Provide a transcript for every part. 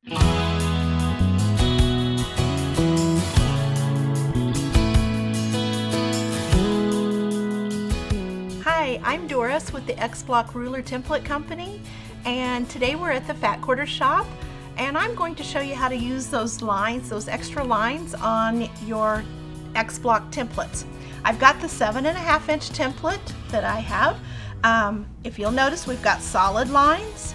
Hi, I'm Doris with the X-Block Ruler Template Company, and today we're at the Fat Quarter Shop, and I'm going to show you how to use those lines, those extra lines on your X-Block templates. I've got the 7.5 inch template that I have. If you'll notice, we've got solid lines,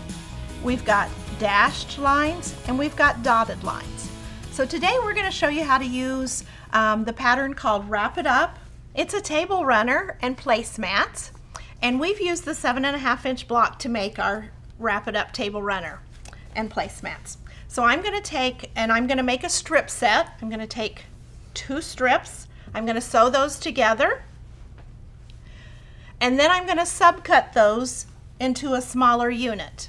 we've got dashed lines, and we've got dotted lines. So today we're going to show you how to use the pattern called Wrap It Up. It's a table runner and placemats, and we've used the 7.5 inch block to make our Wrap It Up table runner and placemats. So I'm going to take, and I'm going to make a strip set. I'm going to take 2 strips. I'm going to sew those together, and then I'm going to subcut those into a smaller unit.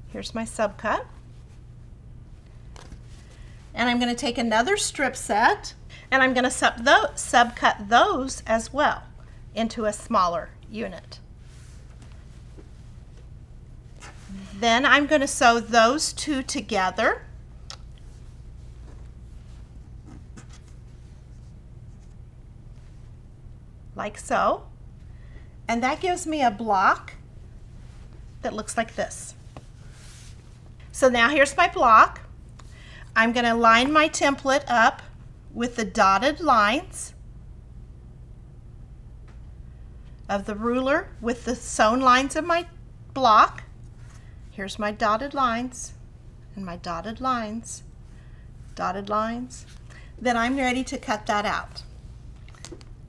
Here's my subcut. And I'm going to take another strip set, and I'm going to subcut those as well into a smaller unit. Then I'm going to sew those 2 together. Like so. And that gives me a block that looks like this. So now here's my block. I'm going to line my template up with the dotted lines of the ruler with the sewn lines of my block. Here's my dotted lines and my dotted lines, dotted lines. Then I'm ready to cut that out.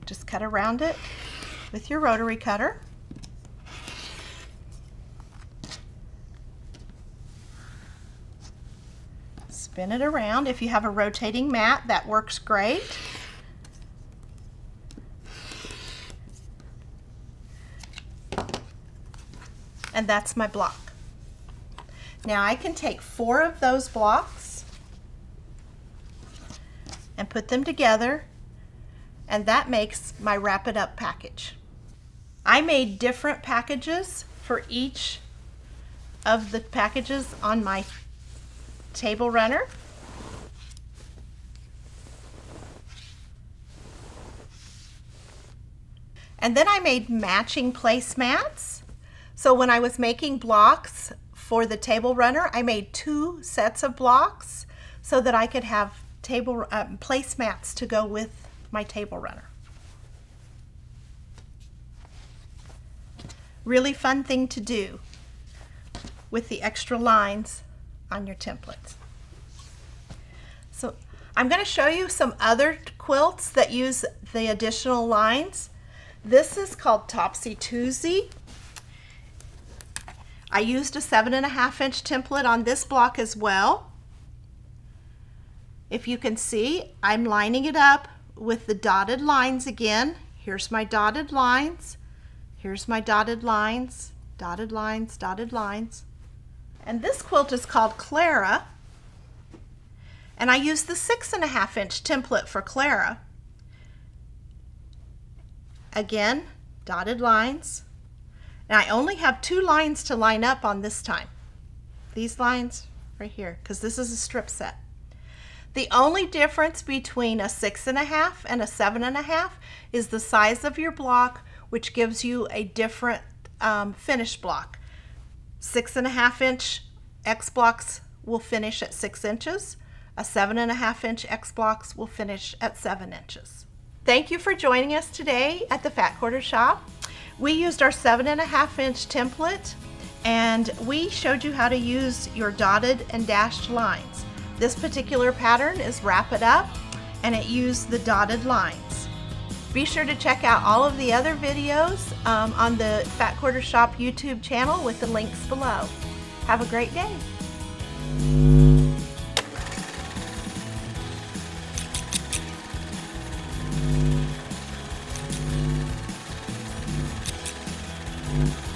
Just cut around it with your rotary cutter. Spin it around. If you have a rotating mat, that works great. And that's my block. Now I can take 4 of those blocks and put them together, and that makes my Wrap It Up package. I made different packages for each of the packages on my table runner. And then I made matching placemats. So when I was making blocks for the table runner, I made 2 sets of blocks so that I could have table placemats to go with my table runner. Really fun thing to do with the extra lines on your templates. So I'm going to show you some other quilts that use the additional lines. This is called Topsy Toozy. I used a 7.5 inch template on this block as well. If you can see, I'm lining it up with the dotted lines again. Here's my dotted lines. Here's my dotted lines, dotted lines, dotted lines. And this quilt is called Clara, and I used the 6.5 inch template for Clara. Again, dotted lines. And I only have 2 lines to line up on this time. These lines right here, because this is a strip set. The only difference between a 6.5 and a 7.5 is the size of your block, which gives you a different finish block. 6.5 inch X-Blocks will finish at 6 inches. A 7.5 inch X-Blocks will finish at 7 inches. Thank you for joining us today at the Fat Quarter Shop. We used our 7.5 inch template, and we showed you how to use your dotted and dashed lines. This particular pattern is Wrap It Up, and it used the dotted lines. Be sure to check out all of the other videos on the Fat Quarter Shop YouTube channel with the links below. Have a great day. Mm-hmm.